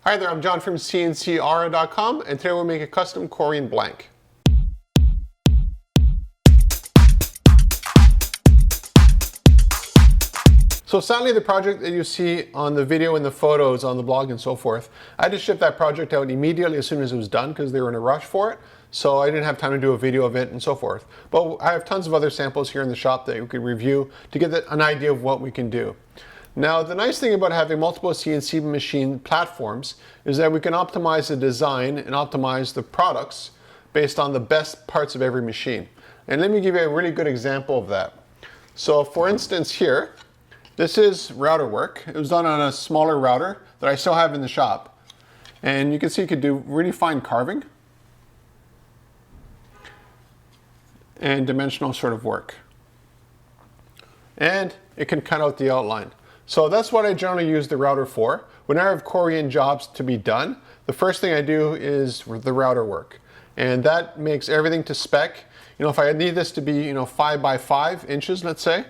Hi there, I'm John from CNCKing.com, and today we'll make a custom Corian blank. So sadly, the project that you see on the video and the photos on the blog and so forth, I had to ship that project out immediately as soon as it was done because they were in a rush for it. So I didn't have time to do a video of it and so forth. But I have tons of other samples here in the shop that you could review to get an idea of what we can do. Now, the nice thing about having multiple CNC machine platforms is that we can optimize the design and optimize the products based on the best parts of every machine. And let me give you a really good example of that. So for instance here, this is router work. It was done on a smaller router that I still have in the shop. And you can see you could do really fine carving and dimensional sort of work. And it can cut out the outline. So that's what I generally use the router for. When I have Corian jobs to be done, the first thing I do is the router work. And that makes everything to spec. You know, if I need this to be, 5 by 5 inches, let's say,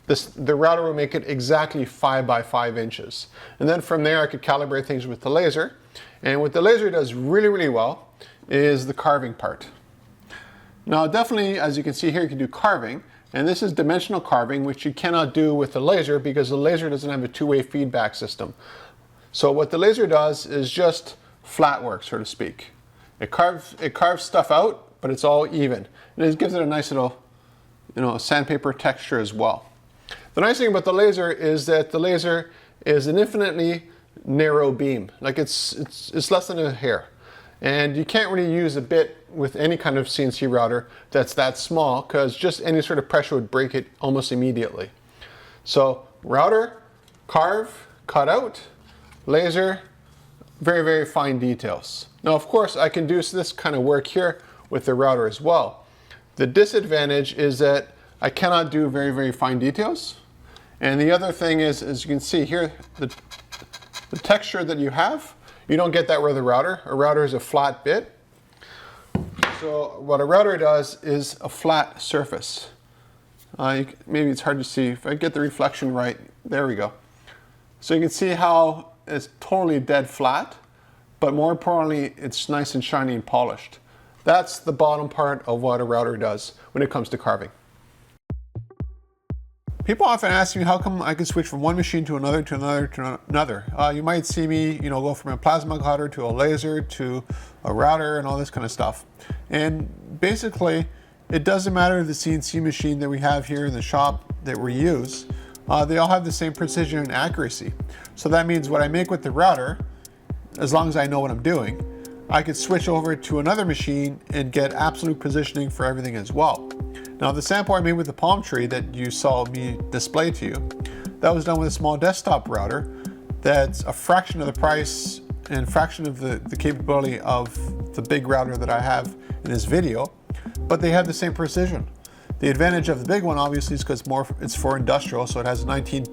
the router will make it exactly 5 by 5 inches. And then from there I could calibrate things with the laser. And what the laser does really, really well is the carving part. Now definitely, as you can see here, you can do carving. And this is dimensional carving, which you cannot do with the laser because the laser doesn't have a two-way feedback system. So what the laser does is just flat work, so to speak. It carves stuff out, but it's all even. And it gives it a nice little, sandpaper texture as well. The nice thing about the laser is that the laser is an infinitely narrow beam. Like it's less than a hair. And you can't really use a bit with any kind of CNC router that's that small because just any sort of pressure would break it almost immediately. So router, carve, cut out, laser, very, very fine details. Now, of course, I can do this kind of work here with the router as well. The disadvantage is that I cannot do very, very fine details. And the other thing is, as you can see here, the texture that you have, you don't get that with a router. A router is a flat bit. So what a router does is a flat surface. Maybe it's hard to see. If I get the reflection right, there we go. So you can see how it's totally dead flat, but more importantly, it's nice and shiny and polished. That's the bottom part of what a router does when it comes to carving. People often ask me how come I can switch from one machine to another, to another, to another. You might see me, go from a plasma cutter to a laser to a router and all this kind of stuff. And basically, it doesn't matter the CNC machine that we have here in the shop that we use. They all have the same precision and accuracy. So that means what I make with the router, as long as I know what I'm doing, I could switch over to another machine and get absolute positioning for everything as well. Now the sample I made with the palm tree that you saw me display to you, that was done with a small desktop router that's a fraction of the price and fraction of the capability of the big router that I have in this video, but they have the same precision. The advantage of the big one obviously is because it's for industrial, so it has a 19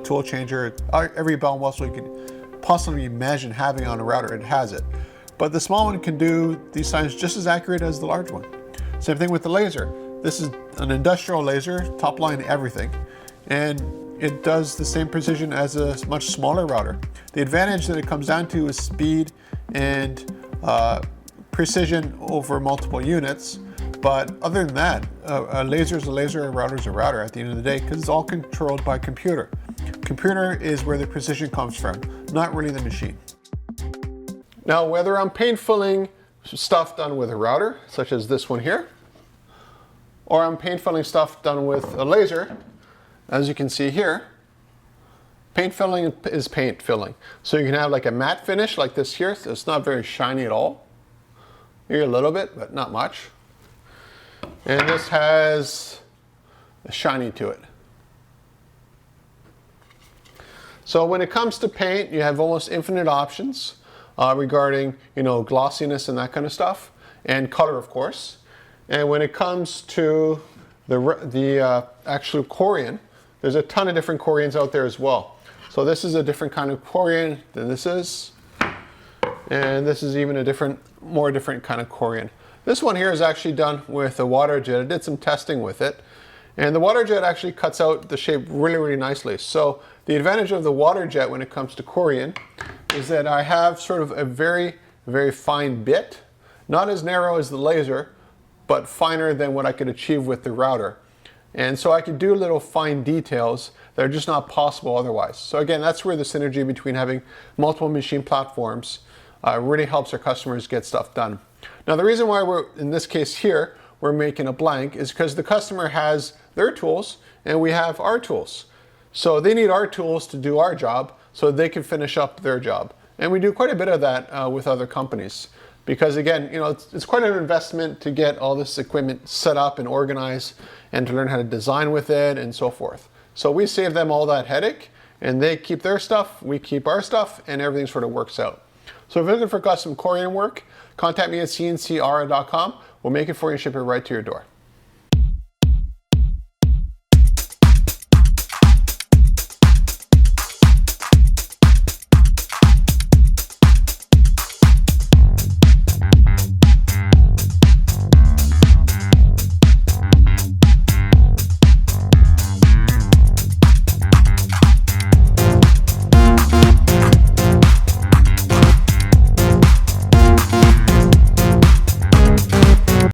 tool changer, every bell and whistle you could possibly imagine having on a router, it has it. But the small one can do these signs just as accurate as the large one. Same thing with the laser. This is an industrial laser, top line everything, and it does the same precision as a much smaller router. The advantage that it comes down to is speed and precision over multiple units. But other than that, a laser is a laser, a router is a router at the end of the day because it's all controlled by computer. Computer is where the precision comes from, not really the machine. Now, whether I'm paint filling stuff done with a router, such as this one here, or I'm paint filling stuff done with a laser, as you can see here, paint filling is paint filling. So you can have like a matte finish like this here. So it's not very shiny at all. Maybe a little bit, but not much. And this has a shiny to it. So when it comes to paint, you have almost infinite options regarding, glossiness and that kind of stuff, and color, of course. And when it comes to the actual Corian, there's a ton of different Corians out there as well. So this is a different kind of Corian than this is. And this is even a more different kind of Corian. This one here is actually done with a waterjet. I did some testing with it. And the waterjet actually cuts out the shape really nicely. So the advantage of the waterjet when it comes to Corian is that I have sort of a very fine bit, not as narrow as the laser, but finer than what I could achieve with the router. And so I could do little fine details that are just not possible otherwise. So again, that's where the synergy between having multiple machine platforms really helps our customers get stuff done. Now the reason why we're, in this case here, we're making a blank is because the customer has their tools and we have our tools. So they need our tools to do our job so they can finish up their job. And we do quite a bit of that with other companies. Because again, you know, it's quite an investment to get all this equipment set up and organized and to learn how to design with it and so forth. So we save them all that headache and they keep their stuff, we keep our stuff, and everything sort of works out. So if you're looking for custom Corian work, contact me at CNCKing.com. We'll make it for you and ship it right to your door.